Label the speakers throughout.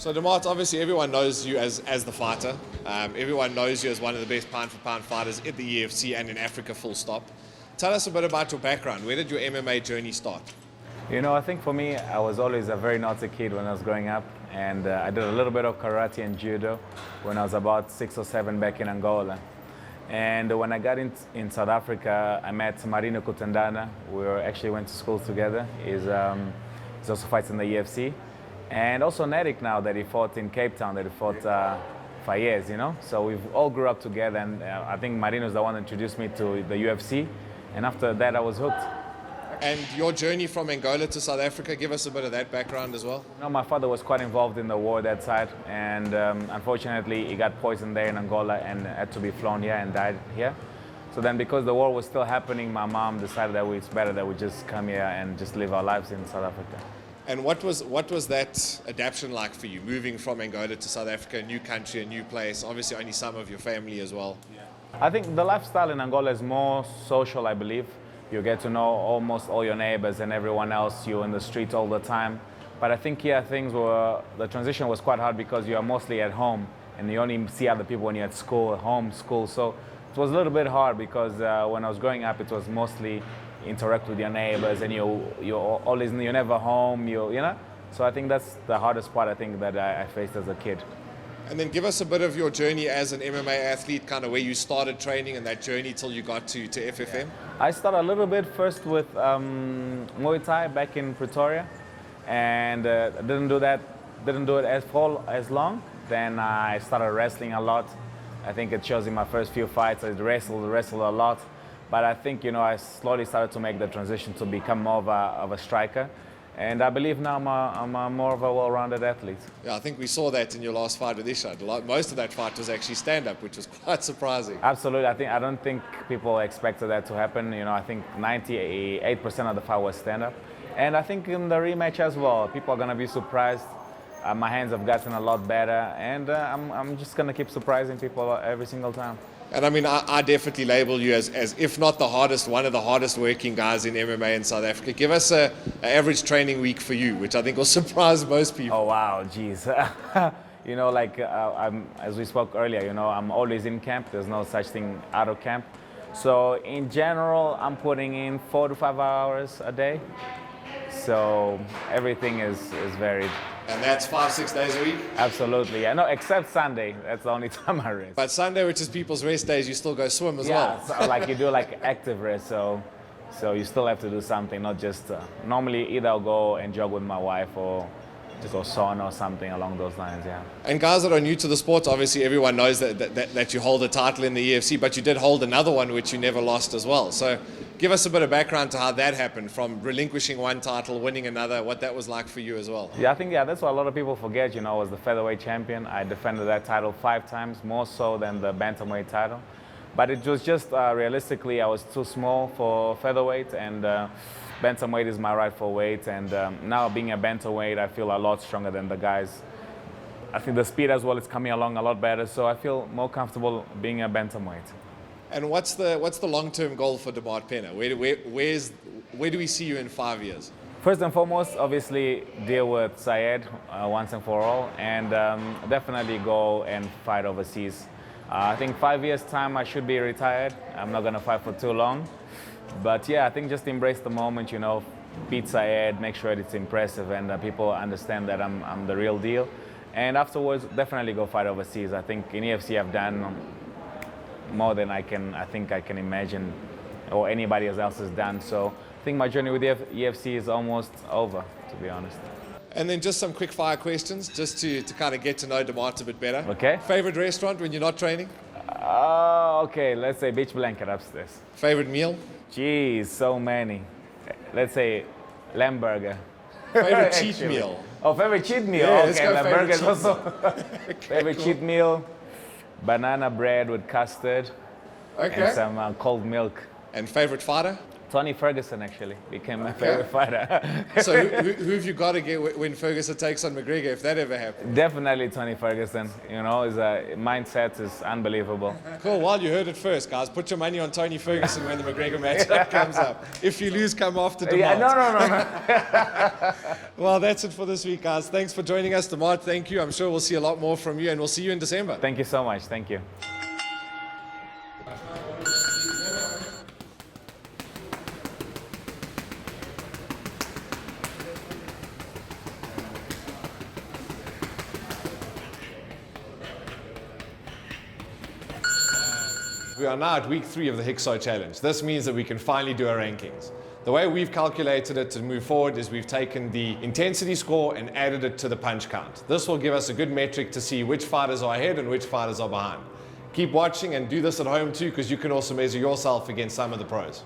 Speaker 1: So Demarte, obviously everyone knows you as the fighter. Everyone knows you as one of the best pound-for-pound fighters in the UFC and in Africa, full stop. Tell us a bit about your background. Where did your MMA journey start?
Speaker 2: You know, I think for me, I was always a very naughty kid when I was growing up, and I did a little bit of karate and judo when I was about 6 or 7 back in Angola. And when I got in South Africa, I met Marino Kutendana. We actually went to school together. He's also fights in the UFC. And also Eric now that he fought in Cape Town, that he fought 5 years, you know? So we've all grew up together, and I think Marino's the one that introduced me to the UFC. And after that, I was hooked.
Speaker 1: And your journey from Angola to South Africa, give us a bit of that background as well.
Speaker 2: You know, my father was quite involved in the war that side, and unfortunately he got poisoned there in Angola and had to be flown here and died here. So then because the war was still happening, my mom decided that it's better that we just come here and just live our lives in South Africa.
Speaker 1: And what was that adaptation like for you, moving from Angola to South Africa, a new country, a new place, obviously only some of your family as well?
Speaker 2: Yeah. I think the lifestyle in Angola is more social, I believe. You get to know almost all your neighbors and everyone else. You're in the streets all the time. But I think here the transition was quite hard because you are mostly at home and you only see other people when you're at school, home, school. So it was a little bit hard because when I was growing up, it was mostly interact with your neighbors and you're never home, you know. So I think that's the hardest part I think that I faced as a kid.
Speaker 1: And then give us a bit of your journey as an MMA athlete, kind of where you started training and that journey till you got to FFM.
Speaker 2: I started a little bit first with Muay Thai back in Pretoria, and didn't do it as long. Then I started wrestling a lot. I think it shows in my first few fights. I wrestled a lot. But I think, you know, I slowly started to make the transition to become more of a striker. And I believe now I'm more of a well-rounded athlete.
Speaker 1: Yeah, I think we saw that in your last fight with Ishad. Most of that fight was actually stand-up, which was quite surprising.
Speaker 2: Absolutely. I don't think people expected that to happen. You know, I think 98% of the fight was stand-up. And I think in the rematch as well, people are going to be surprised. My hands have gotten a lot better, and I'm just going to keep surprising people every single time.
Speaker 1: And I mean, I definitely label you as if not the hardest, one of the hardest working guys in MMA in South Africa. Give us an average training week for you, which I think will surprise most people.
Speaker 2: Oh, wow, geez. You know, like as we spoke earlier, you know, I'm always in camp. There's no such thing out of camp. So in general, I'm putting in 4 to 5 hours a day. So everything is varied.
Speaker 1: And that's 5-6 days a week?
Speaker 2: Absolutely, yeah. No, except Sunday. That's the only time I rest.
Speaker 1: But Sunday, which is people's rest days, you still go swim as well?
Speaker 2: Yeah, so like you do like active rest, so you still have to do something, not just... normally either I'll go and jog with my wife or just go sauna or something along those lines, yeah.
Speaker 1: And guys that are new to the sport, obviously everyone knows that you hold a title in the UFC, but you did hold another one which you never lost as well. So give us a bit of background to how that happened, from relinquishing one title, winning another, what that was like for you as well.
Speaker 2: Yeah, I think that's what a lot of people forget. You know, I was the featherweight champion. I defended that title 5 times, more so than the bantamweight title. But it was just realistically, I was too small for featherweight, and bantamweight is my rightful weight. And now being a bantamweight, I feel a lot stronger than the guys. I think the speed as well is coming along a lot better, so I feel more comfortable being a bantamweight.
Speaker 1: And what's the long-term goal for Demarte Pena? Where do we see you in 5 years?
Speaker 2: First and foremost, obviously deal with Syed once and for all, and definitely go and fight overseas. I think 5 years time I should be retired. I'm not going to fight for too long. But yeah, I think just embrace the moment, you know, beat Syed, make sure it's impressive and people understand that I'm the real deal. And afterwards, definitely go fight overseas. I think in EFC I've done more than I think I can imagine or anybody else has done. So I think my journey with EFC is almost over, to be honest.
Speaker 1: And then just some quick fire questions, just to kind of get to know Demarte a bit better.
Speaker 2: Okay.
Speaker 1: Favorite restaurant when you're not training?
Speaker 2: Okay, let's say Beach Blanket upstairs.
Speaker 1: Favorite meal?
Speaker 2: Geez, so many. Let's say lamb burger.
Speaker 1: Favorite cheat meal?
Speaker 2: Oh, favorite cheat meal?
Speaker 1: Yeah,
Speaker 2: okay, lamb burger is also. Favorite
Speaker 1: cool.
Speaker 2: cheat meal, banana bread with custard.
Speaker 1: Okay.
Speaker 2: And some cold milk.
Speaker 1: And favorite fighter?
Speaker 2: Tony Ferguson actually became my favorite fighter.
Speaker 1: So who have you got to get when Ferguson takes on McGregor, if that ever happens?
Speaker 2: Definitely Tony Ferguson. You know, his mindset is unbelievable.
Speaker 1: Cool. Well, you heard it first, guys. Put your money on Tony Ferguson when the McGregor matchup comes up. If you lose, come after Demarte.
Speaker 2: Yeah, no.
Speaker 1: Well, that's it for this week, guys. Thanks for joining us, Demarte. Thank you. I'm sure we'll see a lot more from you, and we'll see you in December.
Speaker 2: Thank you so much. Thank you.
Speaker 1: We are now at week 3 of the Hixo Challenge. This means that we can finally do our rankings. The way we've calculated it to move forward is we've taken the intensity score and added it to the punch count. This will give us a good metric to see which fighters are ahead and which fighters are behind. Keep watching and do this at home too, because you can also measure yourself against some of the pros.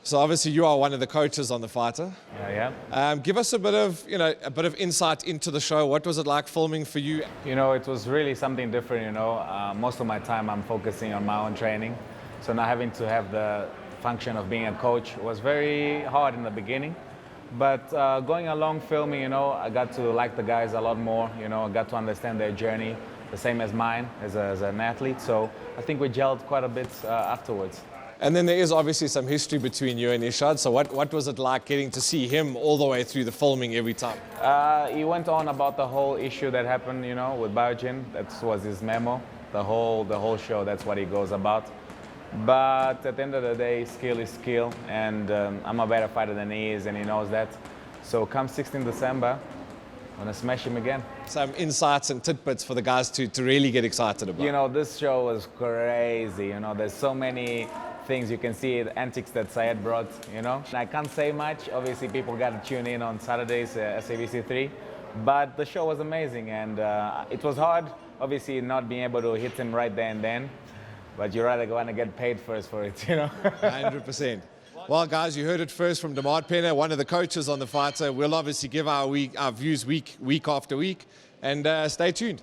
Speaker 1: So obviously you are one of the coaches on The Fighter.
Speaker 2: Yeah.
Speaker 1: Give us a bit of insight into the show. What was it like filming for you?
Speaker 2: You know, it was really something different, you know. Most of my time I'm focusing on my own training. So not having to have the function of being a coach was very hard in the beginning. But going along filming, you know, I got to like the guys a lot more. You know, I got to understand their journey, the same as mine as an athlete. So I think we gelled quite a bit afterwards.
Speaker 1: And then there is obviously some history between you and Ishad. So what was it like getting to see him all the way through the filming every time?
Speaker 2: He went on about the whole issue that happened, you know, with Biogen. That was his memo. The whole show, that's what he goes about. But at the end of the day, skill is skill. And I'm a better fighter than he is, and he knows that. So come 16 December, I'm going to smash him again.
Speaker 1: Some insights and tidbits for the guys to really get excited about.
Speaker 2: You know, this show was crazy. You know, there's so many things you can see, the antics that Syed brought, you know. I can't say much. Obviously, people got to tune in on Saturdays, SABC3. But the show was amazing, and it was hard, obviously, not being able to hit him right there and then. But you're rather going to get paid first for it, you know.
Speaker 1: 100%. Well, guys, you heard it first from Demarte Pena, one of the coaches on The Fighter. We'll obviously give our views week after week, and stay tuned.